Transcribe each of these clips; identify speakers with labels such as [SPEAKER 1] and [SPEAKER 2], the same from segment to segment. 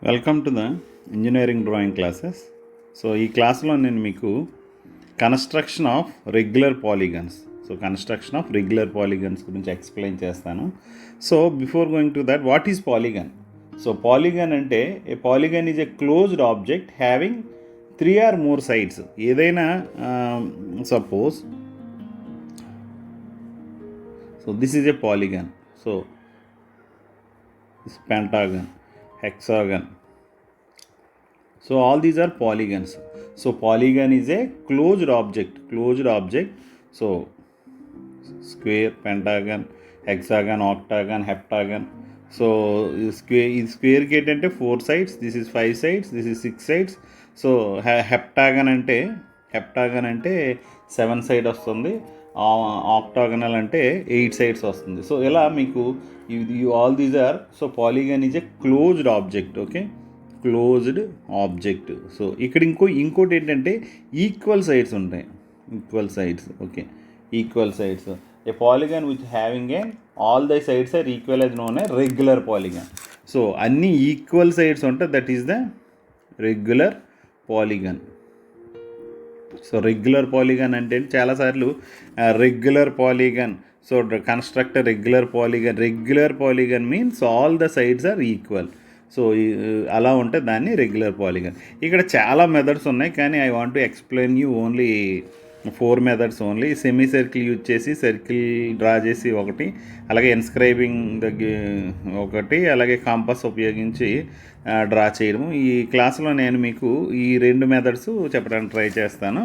[SPEAKER 1] Welcome to the engineering drawing classes. So ఈ క్లాస్లో నేను మీకు కన్స్ట్రక్షన్ ఆఫ్ రెగ్యులర్ పాలిగన్స్ గురించి ఎక్స్ప్లెయిన్ చేస్తాను. So before going to that, what is polygon? So polygon అంటే a polygon is a closed object having 3 or more sides. ఏదైనా suppose this is a polygon. So this pentagon, hexagon. So all these are polygons. So polygon is a closed object. So square, pentagon, hexagon, octagon, heptagon. So square gate ante 4 sides, this is 5 sides, this is 6 sides. So heptagon ante 7 side వస్తుంది. ఆక్టాగనల్ అంటే 8 sides వస్తుంది. So ఇలా మీకు all these are. So polygon is a closed object. Okay, closed object. So ఇక్కడ ఇంకోటి ఏంటంటే equal sides ఉంటాయి. Okay, equal sides. A polygon which having a all the sides are equal as known as regular polygon. So అన్ని equal sides ఉంటాయి, that is the regular polygon. So regular polygon అంటే చాలాసార్లు regular polygon, so construct regular polygon means all the sides are equal. So అలా ఉంటే దాన్ని regular polygon. ఇక్కడ చాలా methods ఉన్నాయి, కానీ I want to explain you only 4 methods only. Semi circle use చేసి సర్కిల్ డ్రా చేసి ఒకటి, అలాగే ఎన్స్క్రైబింగ్ ఒకటి, అలాగే కాంపాస్ ఉపయోగించి డ్రా చేయడము. ఈ క్లాస్లో నేను మీకు ఈ 2 మెథడ్స్ చెప్పడానికి ట్రై చేస్తాను.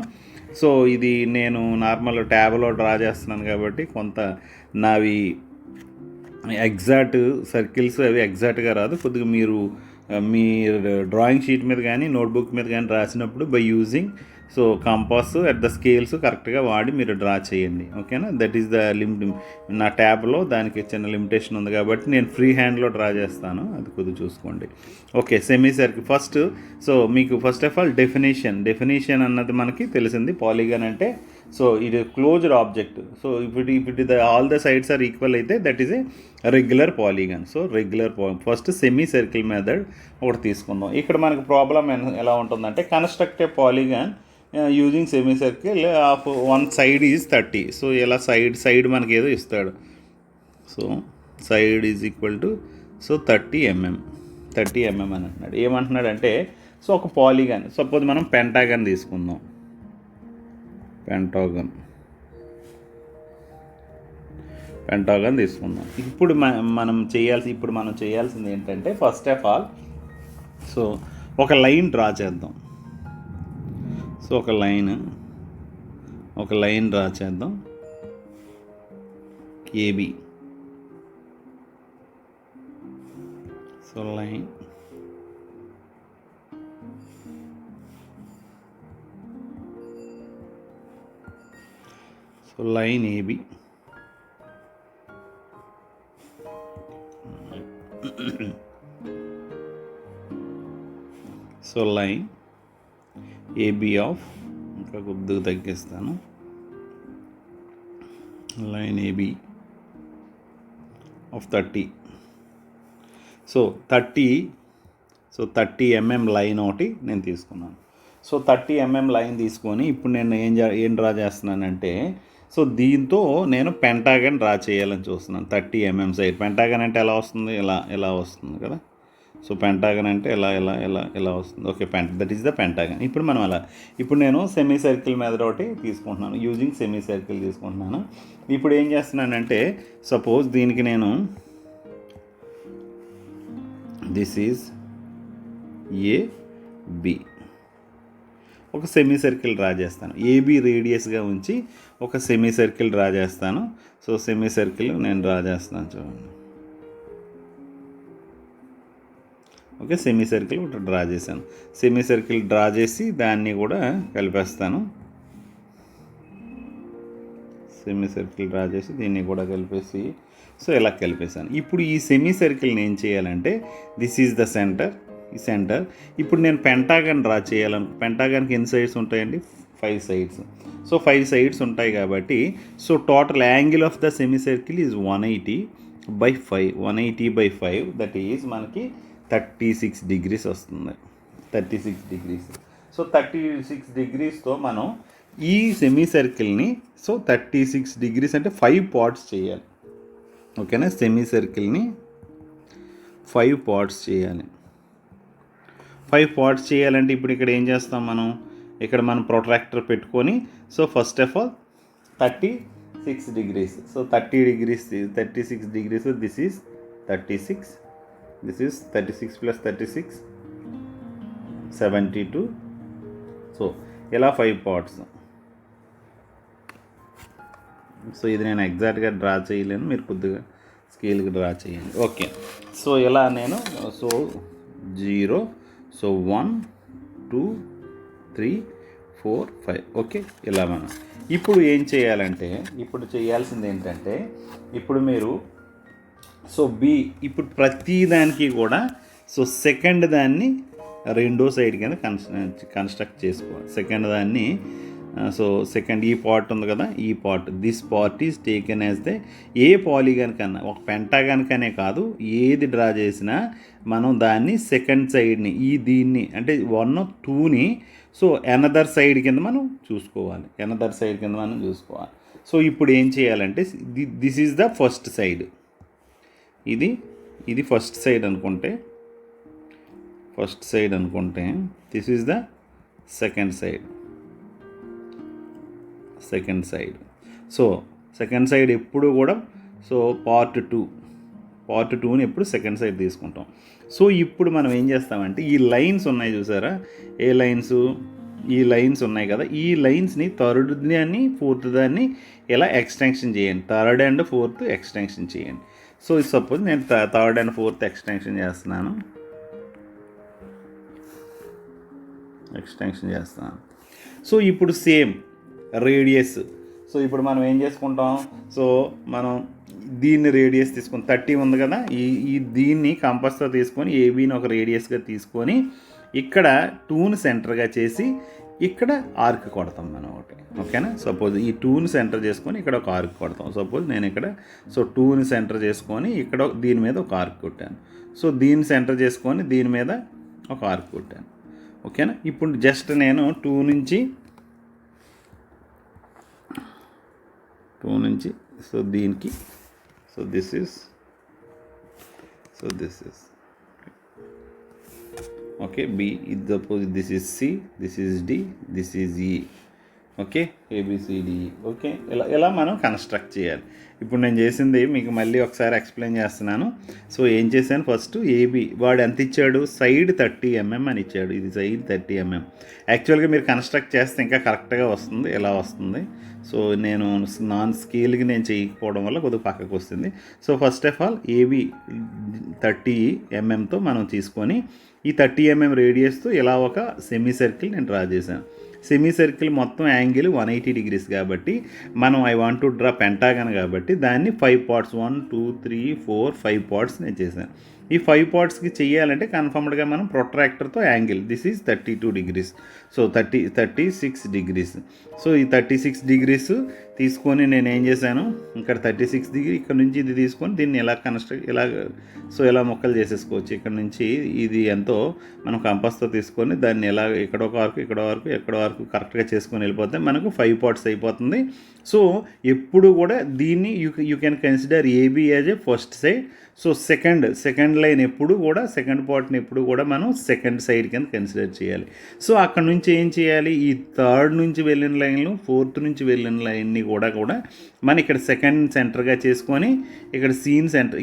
[SPEAKER 1] సో ఇది నేను నార్మల్ ట్యాబ్లో డ్రా చేస్తున్నాను కాబట్టి కొంత నావి ఎగ్జాక్ట్ సర్కిల్స్ అవి ఎగ్జాక్ట్గా రాదు. కొద్దిగా మీరు మీ డ్రాయింగ్ షీట్ మీద కానీ నోట్బుక్ మీద కానీ రాసినప్పుడు by using so compass at the scales కరెక్ట్గా వాడి మీరు డ్రా చేయండి. ఓకేనా, దట్ ఈస్ ద లిమిట్. నా ట్యాబ్లో దానికి చిన్న లిమిటేషన్ ఉంది కాబట్టి నేను ఫ్రీ హ్యాండ్లో డ్రా చేస్తాను, అది కొద్దిగా చూసుకోండి. Okay, semi circle first. So మీకు ఫస్ట్ ఆఫ్ ఆల్ డెఫినేషన్ అన్నది మనకి తెలిసింది. పాలిగన్ అంటే సో ఇది closed object. So if it all the sides are equal అయితే that is a regular polygon. So first semi circle method ఒకటి తీసుకుందాం. ఇక్కడ మనకు ప్రాబ్లం ఎలా ఉంటుందంటే, construct a polygon using semi circle of 1 side is 30. So ఇలా side మనకి ఏదో ఇస్తాడు. So side is equal to so 30 mm అని అంటున్నాడు. ఏమంటున్నాడు అంటే, సో ఒక పాలిగన్ సపోజ్ మనం పెంటాగన్ తీసుకుందాం. పెంటాగన్ తీసుకుందాం. ఇప్పుడు మనం చేయాల్సింది ఏంటంటే, ఫస్ట్ ఆఫ్ ఆల్ సో ఒక లైన్ డ్రా చేద్దాం. సో ఒక లైన్ డ్రా చేద్దాం, AB. So line AB. So line AB of, ఇంకా కొద్దిగా తగ్గిస్తాను, line AB of 30. So 30 mm line ఒకటి నేను తీసుకున్నాను. సో 30 mm లైన్ తీసుకొని ఇప్పుడు నేను ఏం డ్రా చేస్తున్నానంటే, సో దీంతో నేను పెంటాగన్ డ్రా చేయాలని చూస్తున్నాను. 30 mm సైడ్. పెంటాగన్ అంటే ఎలా వస్తుంది, ఇలా వస్తుంది కదా. సో పెంటాగన్ అంటే ఎలా వస్తుంది. Okay, that is the pentagon. ఇప్పుడు నేను సెమీ సర్కిల్ మెథడ్ ఒకటి తీసుకుంటున్నాను. యూజింగ్ సెమీ సర్కిల్ తీసుకుంటున్నాను. ఇప్పుడు ఏం చేస్తున్నానంటే, సపోజ్ దీనికి నేను దిస్ ఈజ్ ఏబి, ఒక సెమీ సర్కిల్ డ్రా చేస్తాను. ఏబి రేడియస్గా ఉంచి ఒక సెమీ సర్కిల్ డ్రా చేస్తాను. సో సెమీ సర్కిల్ నేను డ్రా చేస్తున్నాను, చూడండి. ఓకే, సెమీ సర్కిల్ ఒకటి డ్రా చేశాను. సెమీ సర్కిల్ డ్రా చేసి దాన్ని కూడా కలిపేస్తాను. సెమీ సర్కిల్ డ్రా చేసి దీన్ని కూడా కలిపేసి, సో ఇలా కలిపేసాను. ఇప్పుడు ఈ సెమీ సర్కిల్ని ఏం చేయాలంటే, దిస్ ఈజ్ ద సెంటర్. ఈ సెంటర్. ఇప్పుడు నేను పెంటాగన్ డ్రా పెంటాగన్కి ఎన్ని సైడ్స్ ఉంటాయండి? 5 sides. సో 5 sides ఉంటాయి కాబట్టి, so total angle of the semi circle is 180/5. 180/5 that is మనకి 36 డిగ్రీస్ వస్తుంది. 36 డిగ్రీస్. సో 36 డిగ్రీస్తో మనం ఈ సెమీ సర్కిల్ని, సో 36 డిగ్రీస్ అంటే 5 పార్ట్స్ చేయాలి. ఓకేనా? సెమీ సర్కిల్ని 5 పార్ట్స్ చేయాలి. 5 పార్ట్స్ చేయాలంటే ఇప్పుడు ఇక్కడ ఏం చేస్తాం మనం, ఇక్కడ మనం ప్రొట్రాక్టర్ పెట్టుకొని, so first of all 36 degrees. So 30 degrees, 36 degrees, this is 36, this is 36 plus 36 72. So ఇలా 5 పార్ట్స్. సో ఇది నేను ఎగ్జాక్ట్గా డ్రా చేయలేను, మీరు కొద్దిగా స్కేల్కి డ్రా చేయండి. ఓకే, సో ఇలా నేను, సో 0, సో 1 2 3 4 5. ఓకే, ఇలా మనం ఇప్పుడు ఏం చేయాలంటే, ఇప్పుడు చేయాల్సింది ఏంటంటే, ఇప్పుడు మీరు సో ఇప్పుడు ప్రతి దానికి కూడా సో సెకండ్ దాన్ని రెండో సైడ్ కింద కన్స్ట్రక్ట్ చేసుకోవాలి. సెకండ్ దాన్ని, సో సెకండ్ ఈ పార్ట్ ఉంది కదా, ఈ part, this part is taken as the A polygon కన్నా, ఒక పెంటాగాన్ కనే కాదు, ఏది డ్రా చేసినా మనం దాన్ని సెకండ్ సైడ్ని, దీన్ని అంటే 1 2ని సో ఎనదర్ సైడ్ కింద మనం చూసుకోవాలి. సో ఇప్పుడు ఏం చేయాలంటే, this is the first side, ఇది ఫస్ట్ సైడ్ అనుకుంటే, this is the second side. So second side ఎప్పుడు కూడా, సో పార్ట్ 2ని ఎప్పుడు సెకండ్ సైడ్ తీసుకుంటాం. సో ఇప్పుడు మనం ఏం చేస్తామంటే, ఈ లైన్స్ ఉన్నాయి చూసారా, ఏ లైన్స్, ఈ లైన్స్ ఉన్నాయి కదా, ఈ లైన్స్ని థర్డ్ దాన్ని ఫోర్త్ దాన్ని ఇలా ఎక్స్టెన్షన్ చేయండి. థర్డ్ అండ్ ఫోర్త్ ఎక్స్టెన్షన్ చేయండి. సో సపోజ్ నేను థర్డ్ అండ్ ఫోర్త్ ఎక్స్టెన్షన్ చేస్తున్నాను. సో ఇప్పుడు సేమ్ రేడియస్. సో ఇప్పుడు మనం ఏం చేసుకుంటాం, సో మనం దీన్ని రేడియస్ తీసుకొని 30 ఉంది కదా, దీన్ని కంపస్తో తీసుకొని ఏబీని ఒక రేడియస్గా తీసుకొని ఇక్కడ 2ని సెంటర్గా చేసి ఇక్కడ ఆర్క్ కొడతాం మనం ఒకటి. ఓకేనా? సపోజ్ ఈ 2ని సెంటర్ చేసుకొని ఇక్కడ ఒక ఆర్క్ కొడతాం. సపోజ్ నేను ఇక్కడ, సో 2ని సెంటర్ చేసుకొని ఇక్కడ దీని మీద ఒక ఆర్క్ కొట్టాను. సో దీన్ని సెంటర్ చేసుకొని దీని మీద ఒక ఆర్క్ కొట్టాను. ఓకేనా? ఇప్పుడు జస్ట్ నేను 2 నుంచి సో దీనికి, so this is okay, B, ఇది suppose this is C, this is D, this is E. Okay, ABCD. Okay, ఇలా మనం కన్స్ట్రక్ట్ చేయాలి. ఇప్పుడు నేను చేసింది మీకు మళ్ళీ ఒకసారి ఎక్స్ప్లెయిన్ చేస్తున్నాను. సో ఏం చేశాను, ఫస్ట్ ఏబి వాడు ఎంత ఇచ్చాడు, సైడ్ 30 mm అని ఇచ్చాడు. ఇది సైడ్ 30 mm. యాక్చువల్గా మీరు కన్స్ట్రక్ట్ చేస్తే ఇంకా కరెక్ట్గా వస్తుంది, ఎలా వస్తుంది. సో నేను నాన్ స్కేల్కి నేను చేయకపోవడం వల్ల కొద్దిగా పక్కకు వస్తుంది. So first of all AB 30 mmతో మనం తీసుకొని ఈ 30 mm రేడియస్తో ఇలా ఒక సెమీ సర్కిల్ నేను డ్రా చేశాను. సెమీ సర్కిల్ మొత్తం యాంగిల్ 180 డిగ్రీస్ కాబట్టి మనం I want to draw pentagon కాబట్టి దాన్ని 5 పార్ట్స్, 1 2 3 4 5 పార్ట్స్ నేను చేశాను. ఈ 5 పార్ట్స్కి చేయాలంటే కన్ఫర్మ్డ్గా మనం ప్రొట్రాక్టర్తో angle, this is 32 degrees. So 36 degrees. So ఈ 36 డిగ్రీస్ తీసుకొని నేను ఏం చేశాను, ఇక్కడ 36 డిగ్రీ, ఇక్కడ నుంచి ఇది తీసుకొని దీన్ని ఎలా సో ఎలా మొక్కలు చేసేసుకోవచ్చు. ఇక్కడ నుంచి ఇది ఎంతో మనం కంపాస్తో తీసుకొని దాన్ని ఎలా ఇక్కడ వరకు కరెక్ట్గా చేసుకొని వెళ్ళిపోతే మనకు 5 పార్ట్స్ అయిపోతుంది. సో ఎప్పుడు కూడా దీన్ని you can consider AB as a first side. So second line ఎప్పుడు కూడా, సెకండ్ పార్ట్ని ఎప్పుడు కూడా మనం సెకండ్ సైడ్ కింద కన్సిడర్ చేయాలి. సో అక్కడ నుంచి ఏం చేయాలి, ఈ థర్డ్ నుంచి వెళ్ళిన లైన్లు, ఫోర్త్ నుంచి వెళ్ళిన లైన్ని కూడా మనం ఇక్కడ సెకండ్ సెంటర్గా చేసుకొని ఇక్కడ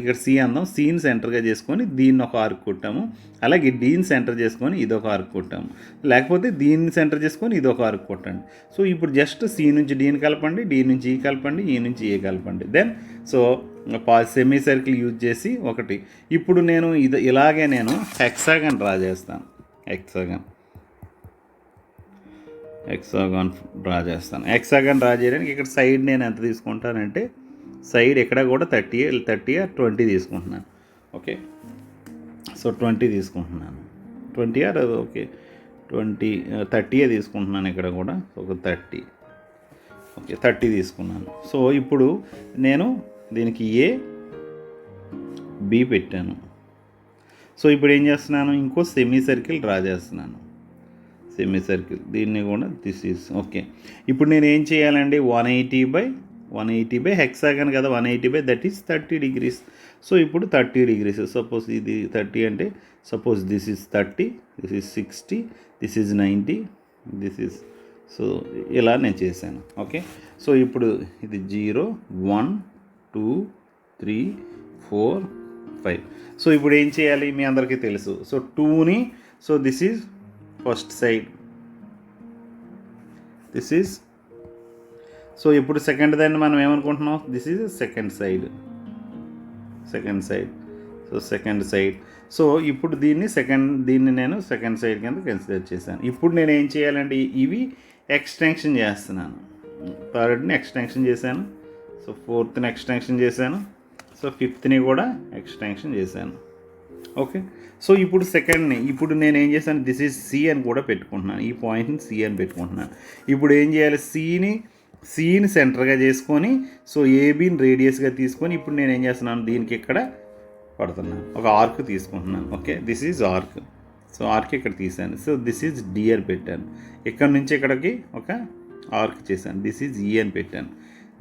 [SPEAKER 1] ఇక్కడ సి అందాం, సీన్ సెంటర్గా చేసుకొని దీన్ని ఒక ఆర్క్ కొట్టాము. అలాగే డీని సెంటర్ చేసుకొని ఇదొక ఆర్క్ కొట్టాము. లేకపోతే దీన్ని సెంటర్ చేసుకొని ఇదొక ఆర్క్ కొట్టండి. సో ఇప్పుడు జస్ట్ సి నుంచి డీని కలపండి, డి నుంచి ఈ కలపండి, ఈ నుంచి ఏ కలపండి. Then so semi circle use చేసి ఒకటి. ఇప్పుడు నేను ఇలాగే నేను హెక్సాగన్ డ్రా చేస్తాను. హెక్సాగాన్ డ్రా చేయడానికి ఇక్కడ సైడ్ నేను ఎంత తీసుకుంటానంటే, సైడ్ ఎక్కడ కూడా 30 or 20 తీసుకుంటున్నాను. ఓకే, సో 20 తీసుకుంటున్నాను, 20 or ఓకే 30 తీసుకుంటున్నాను. ఇక్కడ కూడా ఒక 30, ఓకే 30 తీసుకున్నాను. సో ఇప్పుడు నేను దీనికి ఏ బి పెట్టాను. సో ఇప్పుడు ఏం చేస్తున్నాను, ఇంకో సెమీ సర్కిల్ డ్రా చేస్తున్నాను. సెమీ సర్కిల్ దీన్ని కూడా దిస్ ఈజ్ ఓకే. ఇప్పుడు నేను ఏం చేయాలండి, 180 బై హెక్సాగన్ కదా, 180 దట్ ఈస్ 30 degrees. సో ఇప్పుడు 30 degrees, సపోజ్ ఇది 30 అంటే suppose this is 30, this is 60, this is 90, this is, so ఇలా నేను చేశాను. ఓకే. సో ఇప్పుడు ఇది 0 1 2 3 4 5. సో ఇప్పుడు ఏం చేయాలి, మీ అందరికీ తెలుసు. సో 2ని, so this is first side, this is, so ఇప్పుడు సెకండ్ దాన్ని మనం ఏమనుకుంటున్నాం, this is second side, so second side. So ఇప్పుడు దీన్ని నేను సెకండ్ సైడ్ కింద కన్సిడర్ చేశాను. ఇప్పుడు నేను ఏం చేయాలంటే ఇవి ఎక్స్టెన్షన్ చేస్తున్నాను. థర్డ్ని ఎక్స్టెన్షన్ చేశాను, సో ఫోర్త్ని ఎక్స్టెన్షన్ చేశాను, సో ఫిఫ్త్ని కూడా ఎక్స్టెన్షన్ చేశాను. ఓకే. సో ఇప్పుడు సెకండ్ని, ఇప్పుడు నేను ఏం చేశాను, దిస్ ఈజ్ సి అని కూడా పెట్టుకుంటున్నాను, ఈ పాయింట్ని సి అని పెట్టుకుంటున్నాను. ఇప్పుడు ఏం చేయాలి, సిని సెంటర్గా చేసుకొని, సో ఏబీని రేడియస్గా తీసుకొని, ఇప్పుడు నేను ఏం చేస్తున్నాను, దీనికి ఇక్కడ పడుతున్నాను, ఒక ఆర్క్ తీసుకుంటున్నాను. Okay, this is arc. So arc ఇక్కడ తీసాను. సో దిస్ ఈజ్ డి అని పెట్టాను. ఇక్కడ నుంచి ఇక్కడికి ఒక ఆర్క్ చేశాను, దిస్ ఈజ్ ఈ అని పెట్టాను.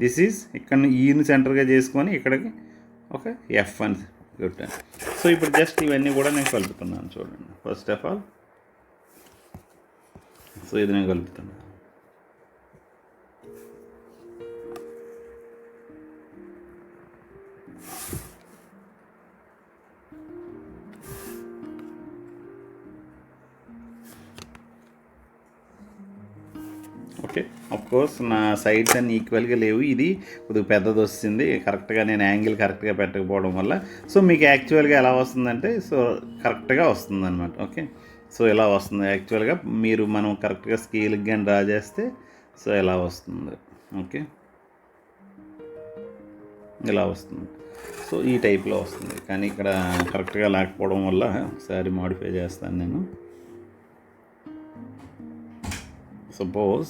[SPEAKER 1] దిస్ ఈజ్ ఇక్కడ ఈని సెంటర్గా చేసుకొని ఇక్కడికి ఒక ఎఫ్ అని పెట్టాను. సో ఇప్పుడు జస్ట్ ఇవన్నీ కూడా నేను కలుపుతున్నాను, చూడండి. ఫస్ట్ ఆఫ్ ఆల్, సో ఇది నేను కలుపుతున్నాను. ఓకే. అఫ్కోర్స్ నా సైడ్స్ అన్ని ఈక్వల్గా లేవు, ఇది కొద్దిగా పెద్దది వస్తుంది, కరెక్ట్గా నేను యాంగిల్ కరెక్ట్గా పెట్టకపోవడం వల్ల. సో మీకు యాక్చువల్గా ఎలా వస్తుందంటే, సో కరెక్ట్గా వస్తుంది అనమాట. ఓకే. సో ఇలా వస్తుంది యాక్చువల్గా, మనం కరెక్ట్గా స్కేల్కి కానీ డ్రా చేస్తే సో ఎలా వస్తుంది. ఓకే, ఇలా వస్తుంది. సో ఈ టైప్లో వస్తుంది, కానీ ఇక్కడ కరెక్ట్గా లేకపోవడం వల్ల ఒకసారి మాడిఫై చేస్తాను నేను. సపోజ్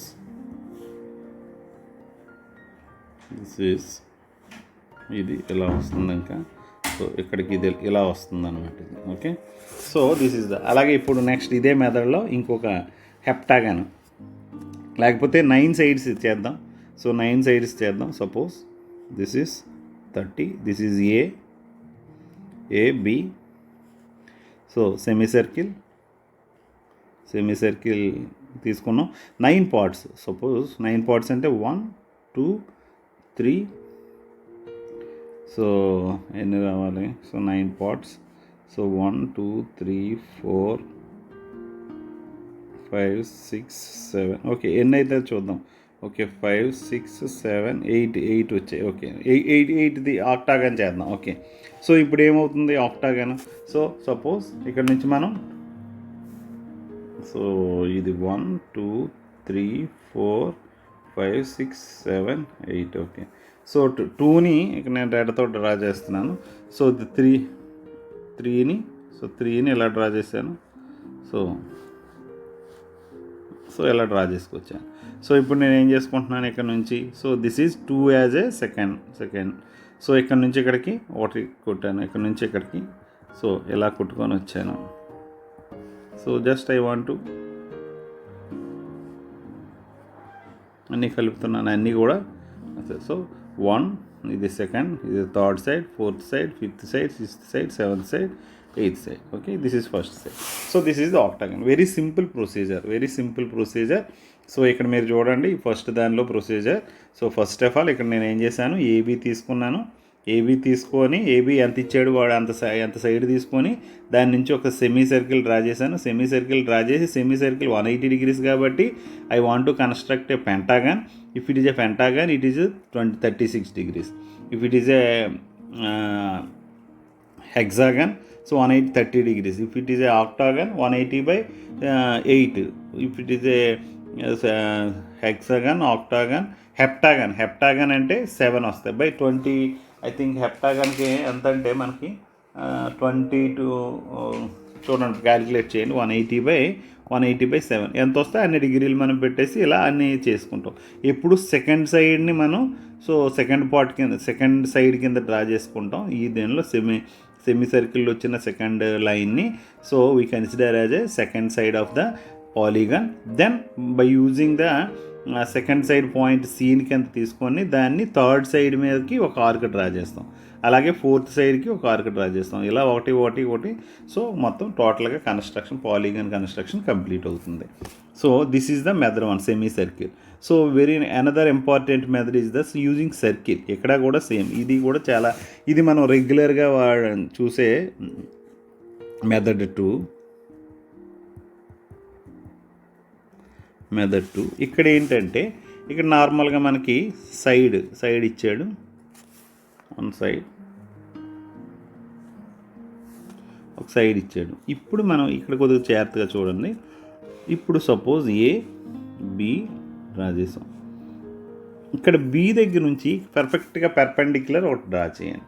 [SPEAKER 1] దిస్ ఈజ్, ఇది ఇలా వస్తుంది ఇంకా, సో ఇక్కడికి ఇది ఇలా వస్తుంది అనమాట ఇది. ఓకే. సో దిస్ ఈజ్ అలాగే ఇప్పుడు నెక్స్ట్ ఇదే మెథడ్లో ఇంకొక హెప్టాగన్, లేకపోతే 9 సైడ్స్ చేద్దాం. సో 9 సైడ్స్ చేద్దాం. Suppose this is 30, this is AB. So semi circle తీసుకున్నాం. 9 పార్ట్స్, సపోజ్ 9 పార్ట్స్ అంటే 1 2 3, సో ఎన్ని రావాలి, సో 9 పార్ట్స్. సో 1 2 3 4 5 6 7, ఓకే ఎన్ని అయితే చూద్దాం. ఓకే 5 6 7 8 వచ్చాయి. ఓకే 8ది ఆక్టాగన్ చేద్దాం. ఓకే. సో ఇప్పుడు ఏమవుతుంది ఆక్టాగన్, సో సపోజ్ ఇక్కడ నుంచి మనం, సో ఇది 1 2 3 4 5 6 7 8. ఓకే. సో 2ని ఇక్కడ నేను రెడ్తో డ్రా చేస్తున్నాను. సో 3ని ఇలా డ్రా చేశాను. సో ఇలా డ్రా చేసుకొచ్చాను. సో ఇప్పుడు నేను ఏం చేసుకుంటున్నాను ఇక్కడ నుంచి, so this is 2 as a second. So ఇక్కడ నుంచి ఇక్కడికి ఒకటి కొట్టాను, ఇక్కడ నుంచి ఇక్కడికి, సో ఇలా కొట్టుకొని వచ్చాను. So just I want to అన్నీ కలుపుతున్నాను, అన్నీ కూడా. సో 1, ఇది సెకండ్, ఇది third side, fourth side, fifth side, sixth side, seventh side, eighth side. Okay, this is first side. So this is the octagon. Very simple procedure. So ఇక్కడ మీరు చూడండి, first దానిలో procedure. So first of all ఇక్కడ నేను ఏం చేశాను, AB తీసుకున్నాను. AB తీసుకొని, ఏబీ ఎంత ఇచ్చాడు వాడు అంత సైడ్ తీసుకొని దాని నుంచి ఒక సెమీ సర్కిల్ డ్రా చేశాను. సెమీ సర్కిల్ 180 degrees కాబట్టి I want to construct A pentagon. If it is a pentagon it is 36 degrees. If it is a hexagon, so 180 degrees. If it is a octagon, 180 by 8. If it is a hexagon, octagon, heptagon అంటే 7 వస్తాయి by 20. I think హెప్టాగన్కి ఎంత అంటే మనకి 22, చూడండి calculate చేయండి, 180 by 7 ఎంత వస్తే అన్ని డిగ్రీలు మనం పెట్టేసి ఇలా అన్నీ చేసుకుంటాం. ఇప్పుడు సెకండ్ సైడ్ని మనం, సో సెకండ్ సైడ్ కింద డ్రా చేసుకుంటాం. ఈ దీనిలో సెమీ సర్కిల్ వచ్చిన సెకండ్ లైన్ని so we consider as a second side of the polygon. Then by using the second side point సీన్ కింద తీసుకొని దాన్ని థర్డ్ సైడ్ మీదకి ఒక ఆర్క్ డ్రా చేస్తాం, అలాగే ఫోర్త్ సైడ్కి ఒక ఆర్క్ డ్రా చేస్తాం, ఇలా ఒకటి. సో మొత్తం టోటల్గా కన్స్ట్రక్షన్ పాలిగాన్ కన్స్ట్రక్షన్ కంప్లీట్ అవుతుంది. So this is the method one, semi circle. So another important method is this using circle. ఇక్కడ కూడా సేమ్, ఇది కూడా చాలా, ఇది మనం రెగ్యులర్గా చూసే మెథడ్ టూ. ఇక్కడ ఏంటంటే ఇక్కడ నార్మల్గా మనకి సైడ్ ఇచ్చాడు, వన్ సైడ్ ఒక సైడ్ ఇచ్చాడు. ఇప్పుడు మనం ఇక్కడ కొద్దిగా జాగ్రత్తగా చూడండి. ఇప్పుడు సపోజ్ ఏ బి డ్రా చేసాం, ఇక్కడ బి దగ్గర నుంచి పర్ఫెక్ట్గా పెర్పెండిక్యులర్ ఒకటి డ్రా చేయండి,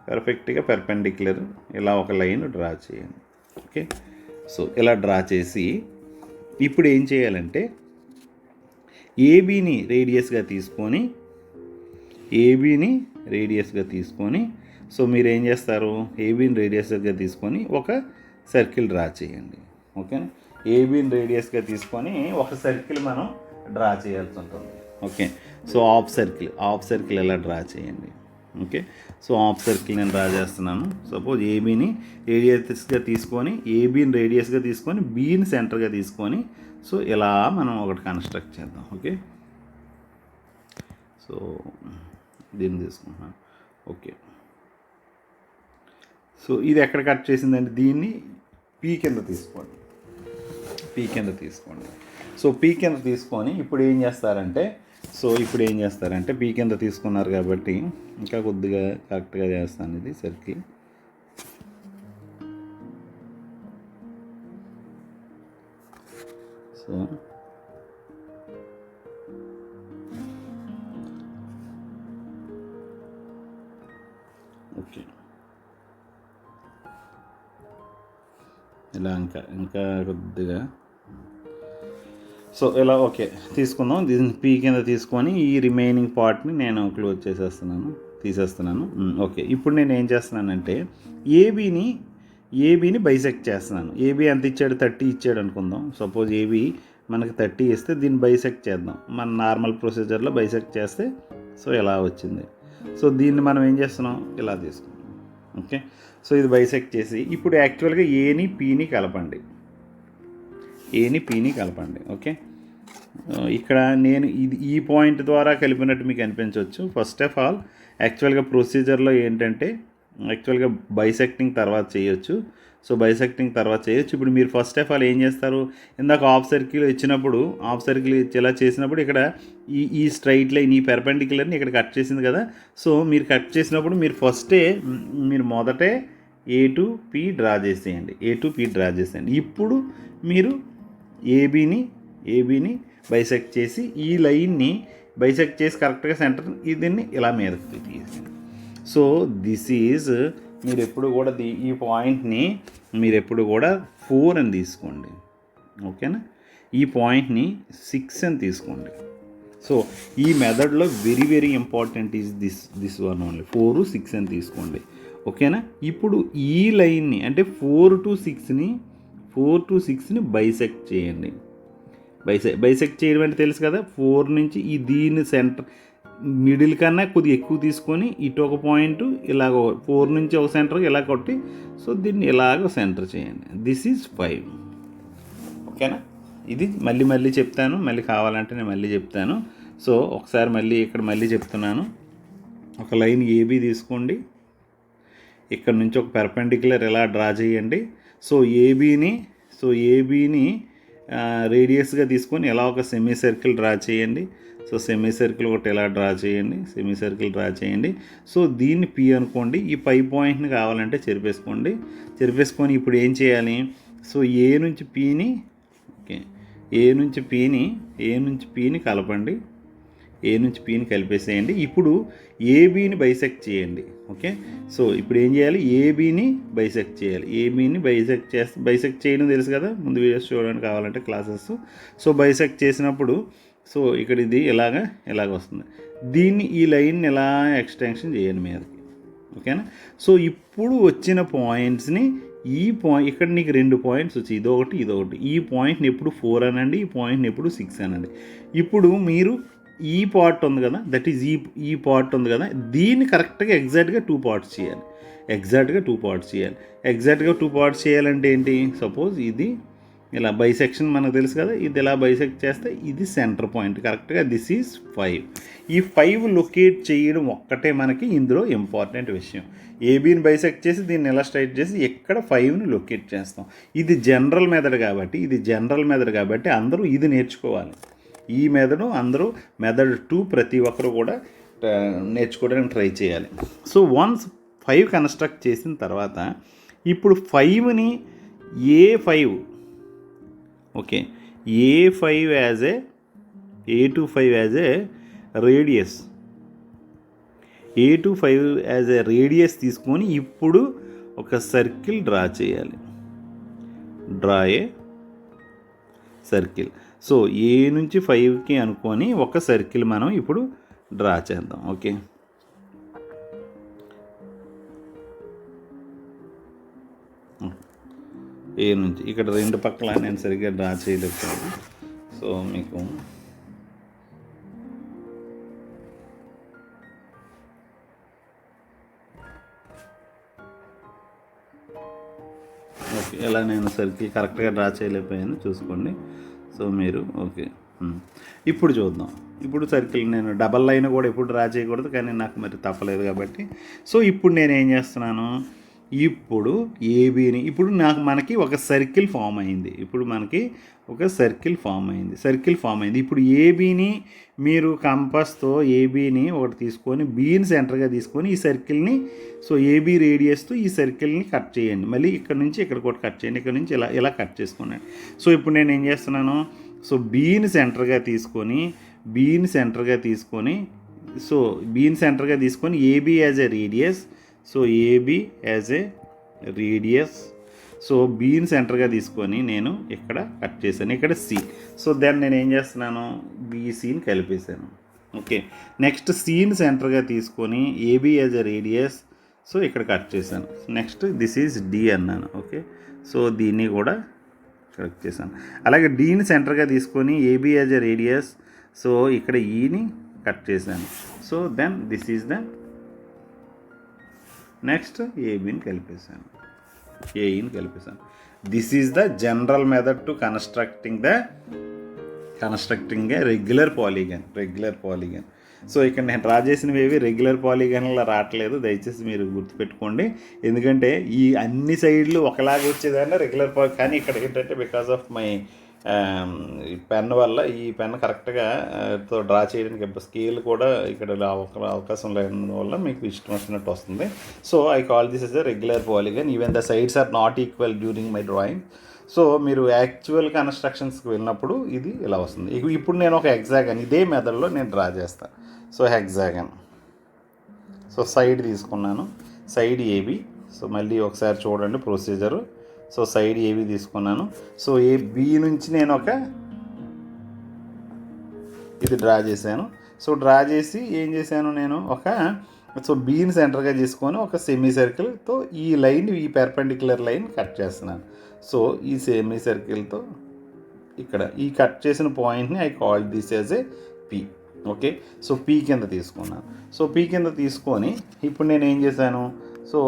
[SPEAKER 1] పర్ఫెక్ట్గా పెర్పెండిక్యులర్ ఇలా ఒక లైన్ డ్రా చేయండి. ఓకే, సో ఇలా డ్రా చేసి ఇప్పుడు ఏం చేయాలంటే ఏబీని రేడియస్గా తీసుకొని సో మీరు ఏం చేస్తారు, ఏబీని రేడియస్గా తీసుకొని ఒక సర్కిల్ డ్రా చేయండి. ఓకేనా, ఏబీని రేడియస్గా తీసుకొని ఒక సర్కిల్ మనం డ్రా చేయాల్సి ఉంటుంది. ఓకే, సో ఆఫ్ సర్కిల్ ఎలా డ్రా చేయండి. ఓకే, సో ఆఫ్ సర్కిల్ నేను డ్రా చేస్తున్నాను. సపోజ్ ఏబీని రేడియస్గా తీసుకొని బీని సెంటర్గా తీసుకొని సో ఇలా మనం ఒకటి కన్స్ట్రక్ట్ చేద్దాం. ఓకే, సో దీన్ని తీసుకుంటున్నాను. ఓకే, సో ఇది ఎక్కడ కట్ చేసిందంటే దీన్ని పీ కింద తీసుకోండి. సో పీ కింద తీసుకొని ఇప్పుడు ఏం చేస్తారంటే పీ కింద తీసుకున్నారు కాబట్టి ఇంకా కొద్దిగా కరెక్ట్గా చేస్తాను ఇది సర్కిల్. సో ఓకే, ఇలా ఇంకా కొద్దిగా సో ఇలా ఓకే తీసుకుందాం. దీన్ని పీ కింద తీసుకొని ఈ రిమైనింగ్ పార్ట్ని నేను క్లోజ్ తీసేస్తున్నాను. ఓకే, ఇప్పుడు నేను ఏం చేస్తున్నానంటే ఏబీని బైసెక్ట్ చేస్తున్నాను. ఏబీ ఎంత ఇచ్చాడు, 30 ఇచ్చాడు అనుకుందాం. సపోజ్ ఏబీ మనకి 30 ఇస్తే దీన్ని బైసెక్ట్ చేద్దాం. మన నార్మల్ ప్రొసీజర్లో బైసెక్ట్ చేస్తే సో ఇలా వచ్చింది. సో దీన్ని మనం ఏం చేస్తున్నాం, ఇలా తీసుకున్నాం. ఓకే, సో ఇది బైసెక్ట్ చేసి ఇప్పుడు యాక్చువల్గా ఏని పీని కలపండి. ఓకే, ఇక్కడ నేను ఈ పాయింట్ ద్వారా కలిపినట్టు మీకు అనిపించవచ్చు. ఫస్ట్ ఆఫ్ ఆల్ యాక్చువల్గా ప్రొసీజర్లో ఏంటంటే యాక్చువల్గా బైసెక్టింగ్ తర్వాత చేయొచ్చు. సో బైసెక్టింగ్ తర్వాత చేయొచ్చు. ఇప్పుడు మీరు ఫస్ట్ ఆఫ్ ఆల్ ఏం చేస్తారు, ఇందాక హాఫ్ సర్కిల్ ఇలా చేసినప్పుడు ఇక్కడ ఈ స్ట్రైట్ లైన్ ఈ పెర్పెండిక్యులర్ని ఇక్కడ కట్ చేసింది కదా. సో మీరు కట్ చేసినప్పుడు మీరు మొదటే ఏ టు పీ డ్రా చేసేయండి. ఇప్పుడు మీరు ఏబీని బైసెక్ట్ చేసి ఈ లైన్ని బైసెక్ట్ చేసి కరెక్ట్గా సెంటర్ దీన్ని ఇలా మీదకి తీసేయండి. సో దిస్ ఈజ్ మీరు ఎప్పుడు కూడా ఈ పాయింట్ని మీరు ఎప్పుడు కూడా 4 అని తీసుకోండి. ఓకేనా, ఈ పాయింట్ని 6 అని తీసుకోండి. సో ఈ మెథడ్లో very very important is this one only, 4, 6 అని తీసుకోండి. ఓకేనా, ఇప్పుడు ఈ లైన్ని అంటే 4 to 6ని బైసెక్ట్ చేయండి. బైసెక్ట్ చేయడం అంటే తెలుసు కదా, 4 నుంచి దీని సెంటర్ మిడిల్ కన్నా కొద్దిగా ఎక్కువ తీసుకొని ఇటు ఒక పాయింట్ ఇలాగ 4 నుంచి ఒక సెంటర్ ఇలా కొట్టి సో దీన్ని ఇలాగ సెంటర్ చేయండి. This is 5. ఓకేనా, ఇది మళ్ళీ చెప్తాను, మళ్ళీ కావాలంటే నేను మళ్ళీ చెప్తాను. సో ఒకసారి ఇక్కడ చెప్తున్నాను. ఒక లైన్ ఏబీ తీసుకోండి, ఇక్కడ నుంచి ఒక పెర్పెండిక్యులర్ ఇలా డ్రా చేయండి. సో ఏబీని రేడియస్గా తీసుకొని ఎలా ఒక సెమీ సర్కిల్ డ్రా చేయండి. సో సెమీ సర్కిల్ ఒకటి ఎలా డ్రా చేయండి. సో దీన్ని పీ అనుకోండి. ఈ పై పాయింట్ని కావాలంటే చెరిపేసుకొని ఇప్పుడు ఏం చేయాలి, సో ఏ నుంచి పీని కలపండి. కలిపేసేయండి. ఇప్పుడు ఏబీని బైసెక్ట్ చేయండి. ఓకే, సో ఇప్పుడు ఏం చేయాలి, ఏబీని బైసెక్ట్ చేయాలి. బైసెక్ట్ చేయడం తెలుసు కదా, ముందు వీడియోస్ చూడడానికి కావాలంటే క్లాసెస్. సో బైసెక్ట్ చేసినప్పుడు సో ఇక్కడ ఇది ఇలాగ వస్తుంది. దీన్ని ఈ లైన్ని ఎలా ఎక్స్టెన్షన్ చేయండి మీదకి. ఓకేనా. సో ఇప్పుడు వచ్చిన పాయింట్స్ని ఇక్కడ నీకు 2 పాయింట్స్ వచ్చాయి, ఇదొకటి. ఈ పాయింట్ని ఎప్పుడు 4 అనండి, ఈ పాయింట్ని ఎప్పుడు 6 అనండి. ఇప్పుడు మీరు ఈ పార్ట్ ఉంది కదా, దట్ ఈజ్ ఈ పార్ట్ ఉంది కదా, దీన్ని కరెక్ట్గా ఎగ్జాక్ట్గా 2 పార్ట్స్ చేయాలి. ఎగ్జాక్ట్గా 2 పార్ట్స్ చేయాలంటే ఏంటి, సపోజ్ ఇది ఇలా బైసెక్షన్ మనకు తెలుసు కదా, ఇది ఇలా బైసెక్ట్ చేస్తే ఇది సెంటర్ పాయింట్ కరెక్ట్గా, దిస్ ఈజ్ 5. ఈ 5 లొకేట్ చేయడం ఒక్కటే మనకి ఇందులో ఇంపార్టెంట్ విషయం. ఏబీని బైసెక్ట్ చేసి దీన్ని ఎలా స్ట్రైట్ చేసి ఎక్కడ 5ని లొకేట్ చేస్తాం. ఇది జనరల్ మెథడ్ కాబట్టి అందరూ ఇది నేర్చుకోవాలి. ఈ మెథడ్ అందరూ మెథడ్ 2 ప్రతి ఒక్కరు కూడా నేర్చుకోవడానికి ట్రై చేయాలి. సో వన్స్ 5 కన్స్ట్రక్ట్ చేసిన తర్వాత ఇప్పుడు 5ని A5 okay, A5 as A25 as a radius, A25 as a radius తీసుకొని ఇప్పుడు ఒక సర్కిల్ డ్రా చేయాలి. Draw a circle. So A నుంచి 5కి అనుకొని ఒక సర్కిల్ మనం ఇప్పుడు డ్రా చేద్దాం. ఓకే, ఏ నుంచి ఇక్కడ 2 పక్కల నేను సరిగ్గా డ్రా చేయలేకపోయాను. సో మీకు ఓకే, ఇలా నేను సర్కిల్ కరెక్ట్గా డ్రా చేయలేకపోయాను, చూసుకోండి. సో మీరు ఓకే, ఇప్పుడు చూద్దాం. ఇప్పుడు సర్కిల్ నేను డబల్ లైన్ కూడా ఎప్పుడు డ్రా చేయకూడదు, కానీ నాకు మరి తప్పలేదు కాబట్టి. సో ఇప్పుడు నేను ఏం చేస్తున్నాను, ఇప్పుడు ఏబీని ఇప్పుడు మనకి ఒక సర్కిల్ ఫామ్ అయింది. ఇప్పుడు ఏబీని మీరు కంపస్తో ఏబీని ఒకటి తీసుకొని బీని సెంటర్గా తీసుకొని ఈ సర్కిల్ని, సో ఏబీ రేడియస్తో ఈ సర్కిల్ని కట్ చేయండి. మళ్ళీ ఇక్కడ నుంచి ఇక్కడ కూడా కట్ చేయండి, ఇక్కడ నుంచి ఇలా కట్ చేసుకున్నాను. సో ఇప్పుడు నేను ఏం చేస్తున్నాను, సో బీని సెంటర్గా తీసుకొని AB as a radius, so AB as a radius, so బీని సెంటర్గా తీసుకొని నేను ఇక్కడ కట్ చేశాను, ఇక్కడ సి. సో దెన్ నేను ఏం చేస్తున్నాను, బీసీని కలిపేశాను. ఓకే, నెక్స్ట్ సీని సెంటర్గా తీసుకొని AB as a radius, so ఇక్కడ కట్ చేశాను. నెక్స్ట్ దిస్ ఈజ్ డి అన్నాను. ఓకే, సో దీన్ని కూడా కట్ చేశాను. అలాగే డీని సెంటర్గా తీసుకొని AB as a radius, so ఇక్కడ ఈని కట్ చేశాను. So then this is the next ఏబీని కలిపేశాను. This is the general method to constructing a regular polygon. So ఇక్కడ నేను డ్రా చేసినవి ఏవి రెగ్యులర్ పాలిగన్లా రావట్లేదు, దయచేసి మీరు గుర్తుపెట్టుకోండి. ఎందుకంటే ఈ అన్ని సైడ్లు ఒకలాగా వచ్చేదాన్ని రెగ్యులర్ కానీ ఇక్కడ ఏంటంటే బికాస్ ఆఫ్ మై ఈ పెన్ వల్ల ఈ పెన్ కరెక్ట్గా డ్రా చేయడానికి స్కేల్ కూడా ఇక్కడ అవకాశం లేని వల్ల మీకు ఇష్టం వచ్చినట్టు వస్తుంది. So I call this is a regular polygon even the sides are not equal during my drawing. So మీరు యాక్చువల్ కన్స్ట్రక్షన్స్కి వెళ్ళినప్పుడు ఇది ఇలా వస్తుంది. ఇప్పుడు నేను ఒక హెక్సాగన్ ఇదే మెథడ్లో నేను డ్రా చేస్తాను. సో హెక్సాగన్, సో సైడ్ తీసుకున్నాను, సైడ్ ఏబి. సో మళ్ళీ ఒకసారి చూడండి ప్రొసీజరు. సో సైడ్ ఏబి తీసుకున్నాను. సో బి నుంచి నేను ఇది డ్రా చేశాను. సో డ్రా చేసి ఏం చేశాను నేను సో బీని సెంటర్గా తీసుకొని ఒక సెమీ సర్కిల్తో ఈ పెర్పెండిక్యులర్ లైన్ కట్ చేస్తున్నాను. సో ఈ సెమీ సర్కిల్తో ఇక్కడ ఈ కట్ చేసిన పాయింట్ని I call this as A P. Okay, so P కింద తీసుకున్నాను. సో పీ కింద తీసుకొని ఇప్పుడు నేను ఏం చేశాను, సో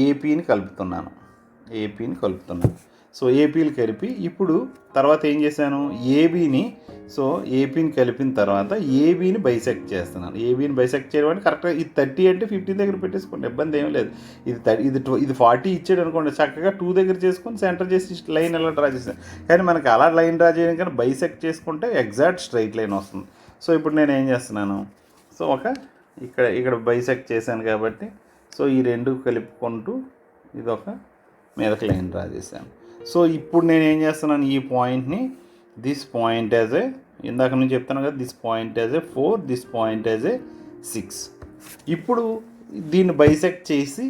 [SPEAKER 1] ఏపీని కలుపుతున్నాను. సో ఏపీని కలిపి ఇప్పుడు తర్వాత ఏం చేశాను, ఏబీని కలిపిన తర్వాత ఏబీని బైసెక్ట్ చేస్తున్నాను. ఏబీని బైసెక్ట్ చేయడం అంటే కరెక్ట్గా ఇది 30 అంటే 15 దగ్గర పెట్టేసుకోండి, ఇబ్బంది ఏం లేదు. ఇది 40 ఇచ్చాడు అనుకోండి, చక్కగా 2 దగ్గర చేసుకొని సెంటర్ చేసి లైన్ ఎలా డ్రా చేసాను. కానీ మనకి అలా లైన్ డ్రా చేయడం కానీ బైసెక్ట్ చేసుకుంటే ఎగ్జాక్ట్ స్ట్రైట్ లైన్ వస్తుంది. సో ఇప్పుడు నేను ఏం చేస్తున్నాను, సో ఇక్కడ బైసెక్ట్ చేశాను కాబట్టి సో ఈ 2 కలుపుకుంటూ ఇదొక మీదకి లైన్ డ్రా చేశాను. సో ఇప్పుడు నేను ఏం చేస్తున్నాను, ఈ పాయింట్ని దిస్ పాయింట్ యాజ్ ఏ ఇందాక నుంచి చెప్తాను కదా, this point as a 4, this point as a 6. ఇప్పుడు దీన్ని బైసెక్ట్ చేసి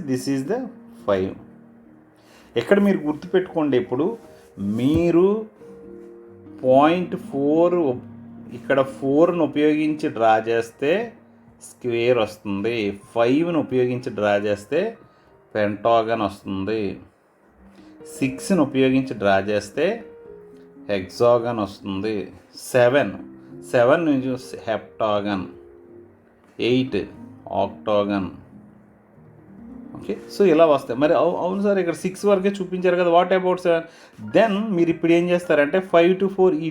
[SPEAKER 1] దిస్ ఈజ్ ద 5. ఎక్కడ మీరు గుర్తుపెట్టుకోండి, ఇప్పుడు మీరు 0.4 ఇక్కడ 4ను ఉపయోగించి డ్రా చేస్తే స్క్వేర్ వస్తుంది. 5ని ఉపయోగించి డ్రా చేస్తే పెంటాగన్ వస్తుంది. 6ని ఉపయోగించి డ్రా చేస్తే హెక్సాగన్ వస్తుంది. 7 నుంచి హెప్టాగన్. 8 ఆక్టాగన్. ఓకే, సో ఇలా వస్తాయి. మరి అవును సార్ ఇక్కడ 6 వరకే చూపించారు కదా, వాట్ అబౌట్ 7? దెన్ మీరు ఇప్పుడు ఏం చేస్తారంటే 5 to 4 ఈ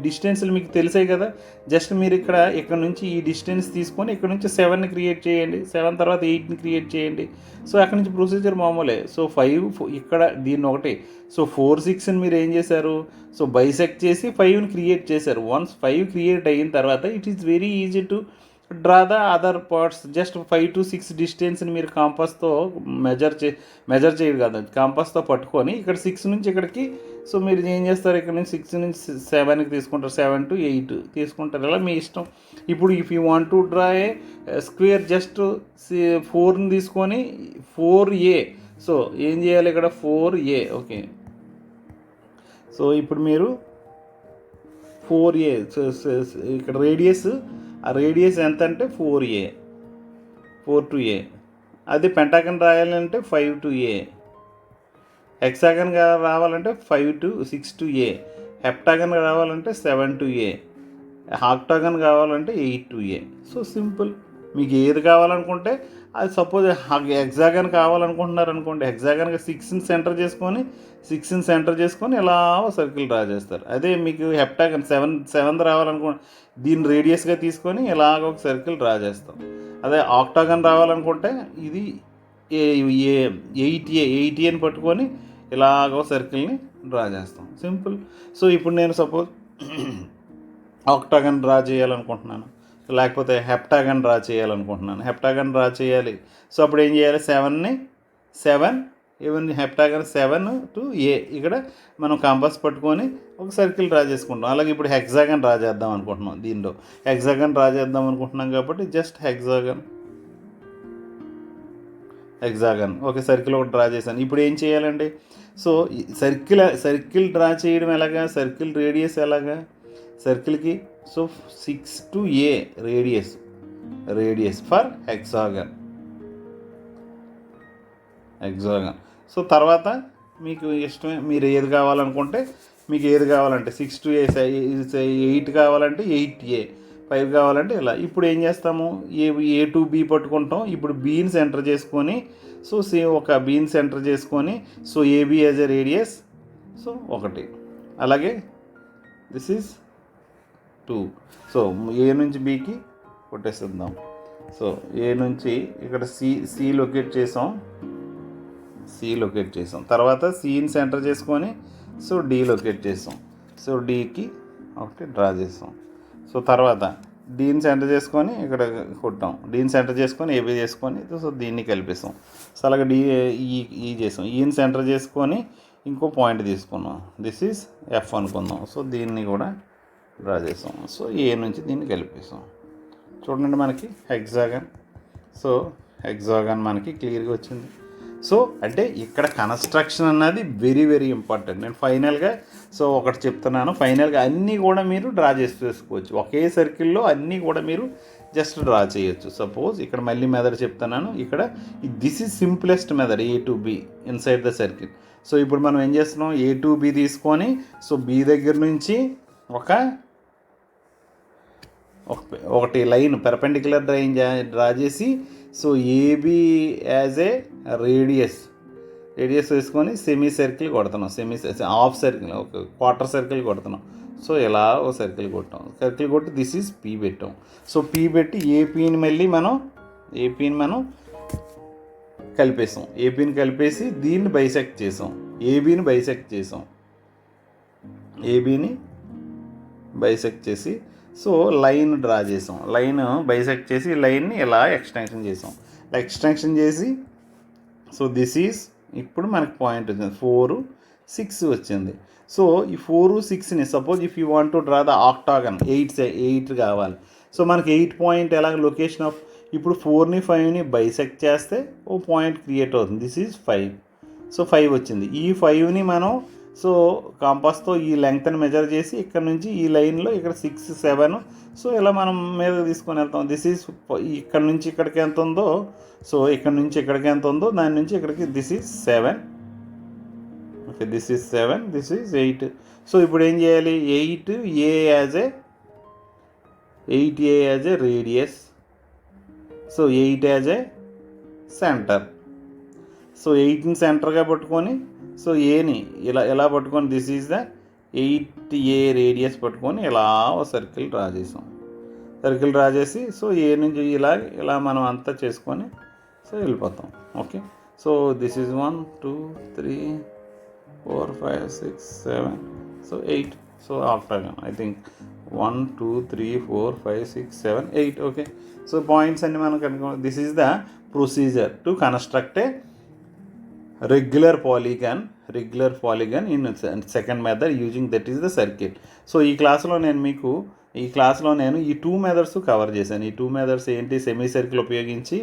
[SPEAKER 1] డిస్టెన్స్లు మీకు తెలిసాయి కదా. జస్ట్ మీరు ఇక్కడ నుంచి ఈ డిస్టెన్స్ తీసుకొని ఇక్కడ నుంచి 7ని క్రియేట్ చేయండి. 7 తర్వాత 8ని క్రియేట్ చేయండి. సో అక్కడ నుంచి ప్రొసీజర్ మామూలే. సో 5 ఇక్కడ దీన్ని ఒకటి. సో 4, 6ని మీరు ఏం చేశారు, సో బైసెక్ట్ చేసి 5ని క్రియేట్ చేశారు. వన్స్ 5 క్రియేట్ అయిన తర్వాత it is very easy to draw the other parts. Just 5 to 6 డిస్టెన్స్ని మీరు కాంపాస్తో మెజర్ చేయరు కదా, కాంపాస్తో పట్టుకొని ఇక్కడ 6 నుంచి ఇక్కడికి. సో మీరు ఏం చేస్తారు, ఇక్కడ నుంచి 6 నుంచి 7కి తీసుకుంటారు, 7 to 8 తీసుకుంటారు. ఇలా మీ ఇష్టం. ఇప్పుడు if you want to draw a square, just 4ని తీసుకొని 4a. సో ఏం చేయాలి ఇక్కడ 4a. ఓకే, సో ఇప్పుడు మీరు 4a, ఇక్కడ రేడియస్, ఆ రేడియస్ ఎంత అంటే 4a, 4 to a. అది పెంటాగన్ రాయాలంటే 5 to a. హెక్సాగన్ రావాలంటే 5 to 6 to a. హెప్టాగన్ రావాలంటే 7 to a. ఆక్టాగన్ కావాలంటే 8 to a. So simple. మీకు ఏది కావాలనుకుంటే అది. సపోజ్ హెక్సాగన్ కావాలనుకుంటున్నారు అనుకోండి, హెక్సాగన్గా 6ని సెంటర్ చేసుకొని ఇలా సర్కిల్ డ్రా చేస్తారు. అదే మీకు హెప్టాగన్ 7 రావాలనుకోండి, దీన్ని రేడియస్గా తీసుకొని ఇలాగ ఒక సర్కిల్ డ్రా చేస్తాం. అదే ఆక్టాగన్ రావాలనుకుంటే ఇది 8a అని పట్టుకొని ఇలాగ ఒక సర్కిల్ని డ్రా చేస్తాం. సింపుల్. సో ఇప్పుడు నేను సపోజ్ ఆక్టాగన్ డ్రా చేయాలనుకుంటున్నాను, లేకపోతే హెప్టాగన్ డ్రా చేయాలనుకుంటున్నాను. హెప్టాగన్ డ్రా చేయాలి. సో అప్పుడు ఏం చేయాలి, 7 ఈవెన్ హెప్టాగన్ 7 to a. ఇక్కడ మనం కాంపాస్ పట్టుకొని ఒక సర్కిల్ డ్రా చేసుకుంటాం. అలాగే ఇప్పుడు హెక్సాగన్ డ్రా చేద్దాం అనుకుంటున్నాం. దీనిలో హెక్సాగన్ డ్రా చేద్దాం అనుకుంటున్నాం కాబట్టి జస్ట్ హెక్సాగన్. ఓకే, సర్కిల్ ఒకటి డ్రా చేశాను. ఇప్పుడు ఏం చేయాలండి, సో సర్కిల్ డ్రా చేయడం ఎలాగా, సర్కిల్ రేడియస్ ఎలాగా, సర్కిల్కి so 6 to a radius for hexagon. So తర్వాత మీకు ఇష్టమే, మీరు ఏది కావాలనుకుంటే, మీకు ఏది కావాలంటే 6 to a, 8 కావాలంటే 8a, 5 కావాలంటే ఇలా. ఇప్పుడు ఏం చేస్తాము, a to b పట్టుకుంటాం. ఇప్పుడు బీని సెంటర్ చేసుకొని, సో ఒక బీని సెంటర్ చేసుకొని, so AB as a radius, so 1. అలాగే దిస్ ఈజ్ 2. సో ఏ నుంచి బీకి కొట్టేస్తుందాం. సో ఏ నుంచి ఇక్కడ సి లొకేట్ చేసాం. తర్వాత సిని సెంటర్ చేసుకొని సో డి లొకేట్ చేసాం. సో డికి ఒకటి డ్రా చేసాం. సో తర్వాత డీని సెంటర్ చేసుకొని ఇక్కడ కొట్టాం. డీని సెంటర్ చేసుకొని ఏబీ చేసుకొని సో దీన్ని కలిపేసాం. సో అలాగే ఈ చేసాం. ఈని సెంటర్ చేసుకొని ఇంకో పాయింట్ తీసుకున్నాం. దిస్ ఈజ్ ఎఫ్ అనుకుందాం. సో దీన్ని కూడా డ్రా చేసాం. సో ఏ నుంచి దీన్ని కలిపేసాం. చూడండి మనకి హెక్సాగన్. సో హెక్సాగన్ మనకి క్లియర్గా వచ్చింది. సో అంటే ఇక్కడ కన్స్ట్రక్షన్ అన్నది వెరీ వెరీ ఇంపార్టెంట్. నేను ఫైనల్గా సో ఒకటి చెప్తున్నాను, ఫైనల్గా అన్నీ కూడా మీరు డ్రా చేసుకోవచ్చు. ఒకే సర్కిల్లో అన్నీ కూడా మీరు జస్ట్ డ్రా చేయొచ్చు. సపోజ్ ఇక్కడ మళ్ళీ మెథడ్ చెప్తున్నాను. ఇక్కడ this is simplest method, A to B inside the circle. So ఇప్పుడు మనం ఏం చేస్తున్నాం, ఏ టు బి తీసుకొని సో బి దగ్గర నుంచి ఒకటి లైన్ పెర్పెండిక్యులర్ డ్రా చేసి so AB as a radius వేసుకొని సెమీ సర్కిల్ కొడుతున్నాం. హాఫ్ సర్కిల్, ఒక క్వార్టర్ సర్కిల్ కొడుతున్నాం. సో ఇలా ఒక సర్కిల్ కొట్టి దిస్ ఈజ్ పీ పెట్టాం. సో పీ పెట్టి ఏపీని మనం కలిపేసాం. ఏపీని కలిపేసి దీన్ని బైసెక్ట్ చేసాం. ఏబీని బైసెక్ట్ చేసి సో లైన్ డ్రా చేసాం. లైన్ బైసెక్ట్ చేసి లైన్ని ఇలా ఎక్స్టెన్షన్ చేసి సో దిస్ ఈజ్ ఇప్పుడు మనకి పాయింట్ వచ్చింది 4, 6 వచ్చింది. సో ఈ 4, 6ని suppose if you want to draw the octagon 8 కావాలి. సో మనకి 8 పాయింట్ ఎలాగ లొకేషన్ ఆఫ్ ఇప్పుడు 4ని 5ని బైసెక్ట్ చేస్తే ఓ పాయింట్ క్రియేట్ అవుతుంది. This is 5. సో 5 వచ్చింది. ఈ 5ని మనం సో కాంపాస్తో ఈ లెంగ్త్ని మెజర్ చేసి ఇక్కడ నుంచి ఈ లైన్లో ఇక్కడ 6, 7 సో ఇలా మనం మీద తీసుకొని వెళ్తాం. దిస్ ఈజ్ ఇక్కడ నుంచి ఇక్కడికి ఎంత ఉందో, సో ఇక్కడ నుంచి ఇక్కడికి ఎంత ఉందో దాని నుంచి ఇక్కడికి this is 7. Okay, this is 7, this is 8. So ఇప్పుడు ఏం చేయాలి, 8A as a radius, so 8 as a centre. So 8ని సెంటర్గా పట్టుకొని, సో ఏని ఇలా పట్టుకొని this is the 8A radius పట్టుకొని ఇలా సర్కిల్ డ్రా చేసాం. సర్కిల్ డ్రా చేసి సో ఏ నుంచి ఇలా మనం అంతా చేసుకొని సో వెళ్ళిపోతాం. Okay, so this is 1, 2, 3, 4, 5, 6, 7, so 8. So octagon I think 1, 2, 3, 4, 5, 6, 7, 8. Okay, so points అన్ని మనం కనుక this is the procedure to construct a regular polygon in second method using that is the circle. So ఈ క్లాస్లో నేను ఈ 2 methods cover చేశాను. ఈ 2 methods ఏంటి, సెమీ సర్కిల్ ఉపయోగించి.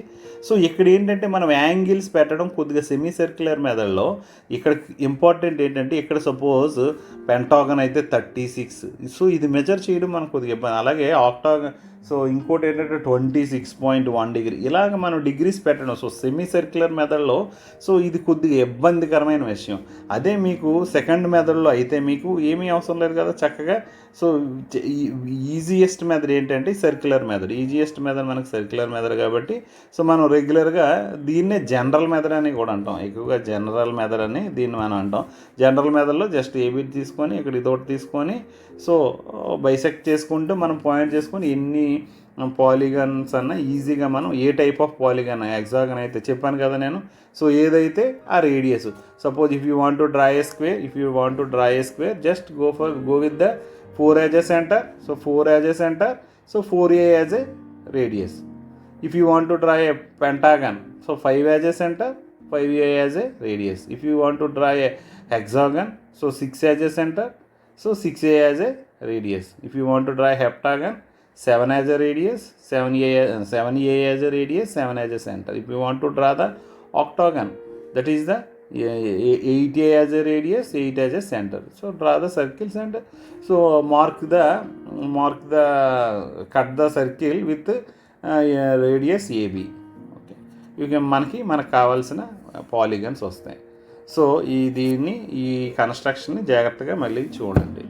[SPEAKER 1] సో ఇక్కడ ఏంటంటే మనం యాంగిల్స్ పెట్టడం కొద్దిగా సెమీ సర్క్యులర్ మెథడ్లో ఇక్కడ ఇంపార్టెంట్ ఏంటంటే, ఇక్కడ సపోజ్ పెంటాగన్ అయితే 36, సో ఇది మెజర్ చేయడం మనకు కొద్దిగా ఇబ్బంది. అలాగే ఆక్టాగన్, సో ఇంకోటి ఏంటంటే 26.1 డిగ్రీ, ఇలాగ మనం డిగ్రీస్ పెట్టడం. సో సెమీ సర్క్యులర్ మెథడ్లో సో ఇది కొద్దిగా ఇబ్బందికరమైన విషయం. అదే మీకు సెకండ్ మెథడ్లో అయితే మీకు ఏమీ అవసరం లేదు కదా, చక్కగా. సో ఈజియెస్ట్ మెథడ్ ఏంటంటే సర్క్యులర్ మెథడ్. ఈజియెస్ట్ మెథడ్ మనకు సర్క్యులర్ మెథడ్ కాబట్టి సో మనం రెగ్యులర్గా దీన్నే జనరల్ మెథడ్ అని కూడా అంటాం. ఎక్కువగా జనరల్ మెథడ్ అని దీన్ని మనం అంటాం. జనరల్ మెథడ్లో జస్ట్ ఏబిట్ తీసుకొని ఇక్కడ ఇదొకటి తీసుకొని సో బైసెక్ట్ చేసుకుంటూ మనం పాయింట్ చేసుకొని ఎన్ని పాలిగన్స్ అన్న ఈజీగా మనం ఏ టైప్ ఆఫ్ పాలిగన్, హెక్సాగన్ అయితే చెప్పాను కదా నేను. సో ఏదైతే ఆ radius, suppose if you want to draw a square, just go with the 4 as a center, so 4 as a center, so 4A as a radius. If you want to draw a pentagon, so 5 as a center, 5A as a radius. If you want to draw a hexagon, so 6 as a center, so 6A as a radius. If you want to draw a heptagon, 7 as a radius, 7A as a radius, 7 as a center. If you want to draw the octagon, that is the 8A as a radius, 8 as a center. So draw the circles and so cut the circle with radius AB. Okay, మనకు కావాల్సిన polygons వస్తాయి. So దీన్ని ఈ కన్స్ట్రక్షన్ని జాగ్రత్తగా మళ్ళీ చూడండి.